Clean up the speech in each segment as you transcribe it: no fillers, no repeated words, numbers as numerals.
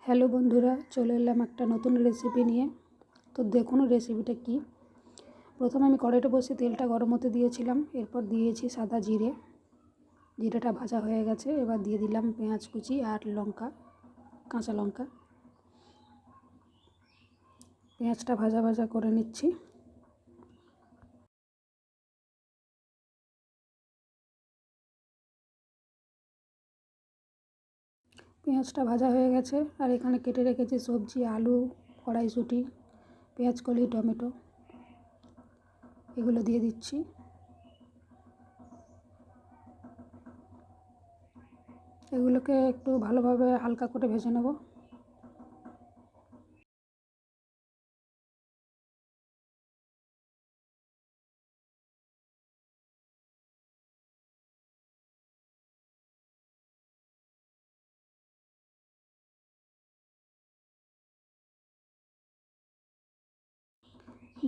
Hello বন্ধুরা, চলে এলাম একটা নতুন রেসিপি নিয়ে। তো দেখুন রেসিপিটা কি। প্রথমে আমি কড়াইটা বসে তেলটা গরম হতে দিয়েছিলাম, এরপর দিয়েছি সাদা জিরে। জিরেটা ভাজা হয়ে গেছে, এবার দিয়ে দিলাম পেঁয়াজ কুচি আর লঙ্কা, কাঁচা লঙ্কা। পেঁয়াজটা ভাজা ভাজা করে নিচ্ছি। পেঁয়াজটা ভাজা হয়ে গেছে, আর এখানে কেটে রেখেছি সবজি, আলু, কড়াইশুঁটি, পেঁয়াজকলি, টমেটো, এগুলো দিয়ে দিচ্ছি। এগুলোকে একটু ভালোভাবে হালকা করে ভেজে নেব।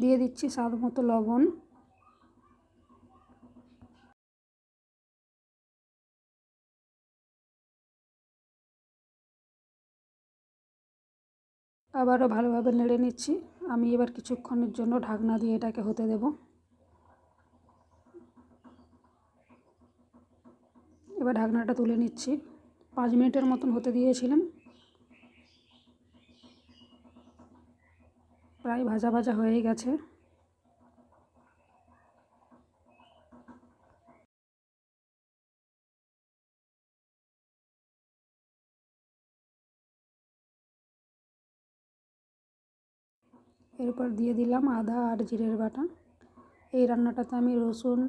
দিয়ে দিচ্ছি স্বাদ মতো লবণ। আবারও ভালোভাবে নেড়ে নিচ্ছি। আমি এবার কিছুক্ষণের জন্য ঢাকনা দিয়ে এটাকে হতে দেব। এবার ঢাকনাটা তুলে নিচ্ছি। 5 মিনিটের মতন হতে দিয়েছিলাম। প্রায় ভাজা ভাজা হয়ে গেছে। এরপর দিয়ে দিলাম আদা আর জিরের বাটা। এই রান্নাটাতে আমি রসুন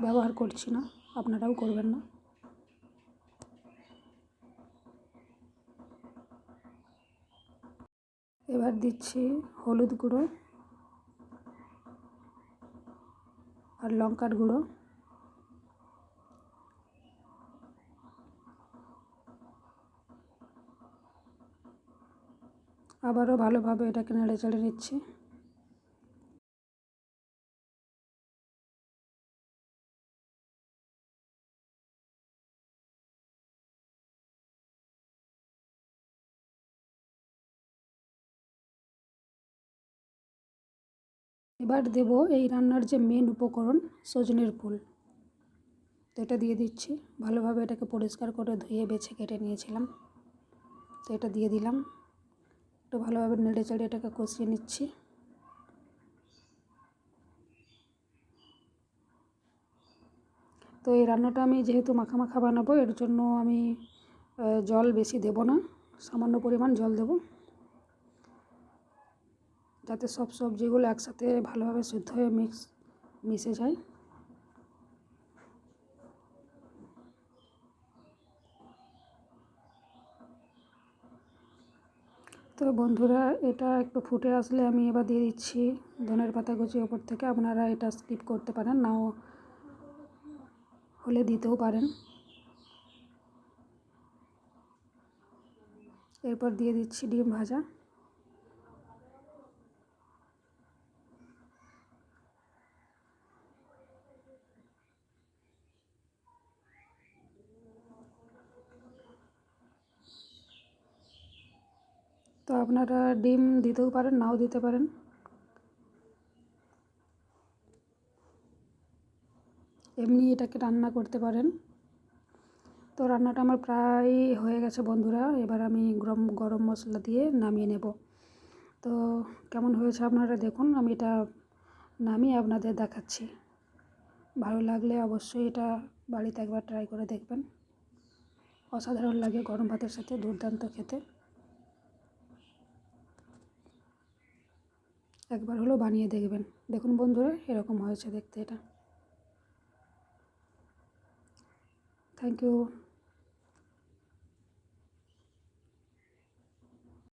ব্যবহার করছি না, আপনারাও করবেন না। এবার দিচ্ছি হলুদ গুঁড়ো আর লঙ্কার গুঁড়ো। আবারও ভালোভাবে এটাকে নেড়ে চেড়ে নিচ্ছি। এবার দেব এই রান্নার যে মেন উপকরণ, সজনের ফুল। তো এটা দিয়ে দিচ্ছি। ভালোভাবে এটাকে পরিষ্কার করে ধুয়ে বেছে কেটে নিয়েছিলাম। তো এটা দিয়ে দিলাম। একটু ভালোভাবে নেড়ে চেড়ে এটাকে কষিয়ে নিচ্ছি। তো এই রান্নাটা আমি যেহেতু মাখা মাখা বানাবো, এর জন্য আমি জল বেশি দেব না, সামান্য পরিমাণ জল দেব, যাতে সব সবজিগুলো একসাথে ভালোভাবে সিদ্ধ হয়ে মিশে যায়। তো বন্ধুরা, এটা একটু ফুটে আসলে আমি এবার দিয়ে দিচ্ছি ধনের পাতা কুচি ওপর থেকে। আপনারা এটা স্কিপ করতে পারেন, নাও হলে দিতেও পারেন। এরপর দিয়ে দিচ্ছি ডিম ভাজা। তো আপনারা ডিম দিতেও পারেন, নাও দিতে পারেন। এমনি এটাকে রান্না করতে পারেন। তো রান্নাটা আমার প্রায় হয়ে গেছে বন্ধুরা। এবার আমি গরম মশলা দিয়ে নামিয়ে নেব। তো কেমন হয়েছে আপনারা দেখুন। আমি এটা নামিয়ে আপনাদের দেখাচ্ছি। ভালো লাগলে অবশ্যই এটা বাড়িতে একবার ট্রাই করে দেখবেন। অসাধারণ লাগে গরম ভাতের সাথে, দুর্দান্ত খেতে। একবার হলেও বানিয়ে দেখবেন। দেখুন বন্ধুরা, এরকম হয়েছে দেখতে এটা। Thank you.